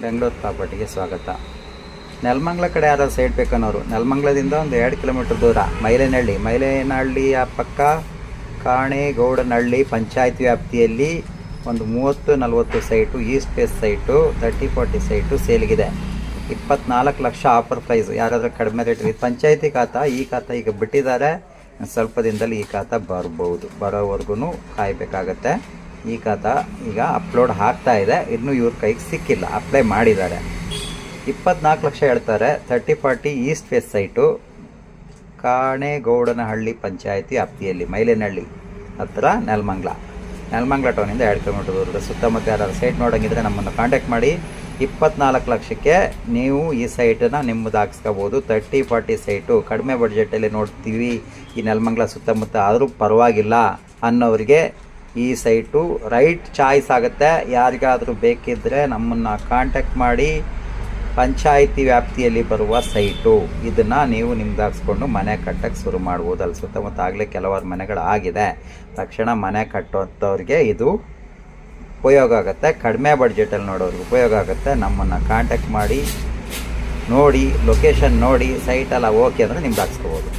ಬೆಂಗಳೂರು ಪ್ರಾಪರ್ಟಿಗೆ ಸ್ವಾಗತ. ನೆಲಮಂಗಲ ಕಡೆ ಯಾರಾದ್ರು ಸೈಟ್ ಬೇಕನ್ನೋರು, ನೆಲಮಂಗಲದಿಂದ ಒಂದು 2 ಕಿಲೋಮೀಟ್ರ್ ದೂರ ಮೈಲೇನಹಳ್ಳಿಯ ಪಕ್ಕ ಕಾಣೆಗೌಡನಹಳ್ಳಿ ಪಂಚಾಯತ್ ವ್ಯಾಪ್ತಿಯಲ್ಲಿ ಒಂದು 30-40 site, east face site, 30-40 site ಸೇಲ್ಗಿದೆ. 24 ಲಕ್ಷ ಆಫರ್ ಪ್ರೈಸ್. ಯಾರಾದರೂ ಕಡಿಮೆ ರೇಟ್ ಪಂಚಾಯತಿ ಖಾತಾ, ಈ ಖಾತಾ ಈಗ ಬಿಟ್ಟಿದ್ದಾರೆ. ಸ್ವಲ್ಪ ದಿನದಲ್ಲಿ ಈ ಖಾತಾ ಬರೋವರೆಗೂ ಕಾಯಬೇಕಾಗತ್ತೆ. ಈ ಖಾತಾ ಈಗ ಅಪ್ಲೋಡ್ ಆಗ್ತಾ ಇದೆ, ಇನ್ನೂ ಇವ್ರ ಕೈಗೆ ಸಿಕ್ಕಿಲ್ಲ, ಅಪ್ಲೈ ಮಾಡಿದ್ದಾರೆ. 24 ಲಕ್ಷ ಹೇಳ್ತಾರೆ. 30-40 ಈಸ್ಟ್ ಫೇಸ್ ಸೈಟು, ಕಾಣೆಗೌಡನಹಳ್ಳಿ ಪಂಚಾಯತಿ ವ್ಯಾಪ್ತಿಯಲ್ಲಿ, ಮೈಲೇನಹಳ್ಳಿ ಹತ್ತಿರ ನೆಲಮಂಗಲ ಟೌನಿಂದ 2 ಕಿಲೋಮೀಟರ್ ದೂರದ. ಸುತ್ತಮುತ್ತ ಯಾರು ಸೈಟ್ ನೋಡೋಂಗಿದ್ರೆ ನಮ್ಮನ್ನು ಕಾಂಟ್ಯಾಕ್ಟ್ ಮಾಡಿ. 24 ಲಕ್ಷಕ್ಕೆ ನೀವು ಈ ಸೈಟನ್ನು ನಿಮ್ಮದು ಹಾಕ್ಸ್ಕೋಬೋದು. 30-40 ಸೈಟು ಕಡಿಮೆ ಬಡ್ಜೆಟಲ್ಲಿ ನೋಡ್ತೀವಿ ಈ ನೆಲಮಂಗಲ ಸುತ್ತಮುತ್ತ, ಆದರೂ ಪರವಾಗಿಲ್ಲ ಅನ್ನೋರಿಗೆ ಈ ಸೈಟು ರೈಟ್ ಚಾಯ್ಸ್ ಆಗುತ್ತೆ. ಯಾರಿಗಾದರೂ ಬೇಕಿದ್ದರೆ ನಮ್ಮನ್ನು ಕಾಂಟ್ಯಾಕ್ಟ್ ಮಾಡಿ. ಪಂಚಾಯಿತಿ ವ್ಯಾಪ್ತಿಯಲ್ಲಿ ಬರುವ ಸೈಟು, ಇದನ್ನು ನೀವು ನಿಮ್ದು ಹಾಕ್ಸ್ಕೊಂಡು ಮನೆ ಕಟ್ಟಕ್ಕೆ ಶುರು ಮಾಡ್ಬೋದು. ಅಲ್ಲಿ ಸುತ್ತಮುತ್ತ ಆಗಲೇ ಕೆಲವಾರು ಮನೆಗಳು ಆಗಿದೆ. ತಕ್ಷಣ ಮನೆ ಕಟ್ಟೋಂಥವ್ರಿಗೆ ಇದು ಉಪಯೋಗ ಆಗುತ್ತೆ. ಕಡಿಮೆ ಬಡ್ಜೆಟಲ್ಲಿ ನೋಡೋರಿಗೆ ಉಪಯೋಗ ಆಗುತ್ತೆ. ನಮ್ಮನ್ನು ಕಾಂಟ್ಯಾಕ್ಟ್ ಮಾಡಿ, ನೋಡಿ ಲೊಕೇಶನ್ ನೋಡಿ, ಸೈಟೆಲ್ಲ ಓಕೆ ಅಂದರೆ ನಿಮ್ದು ಹಾಕ್ಸ್ಕೋಬೋದು.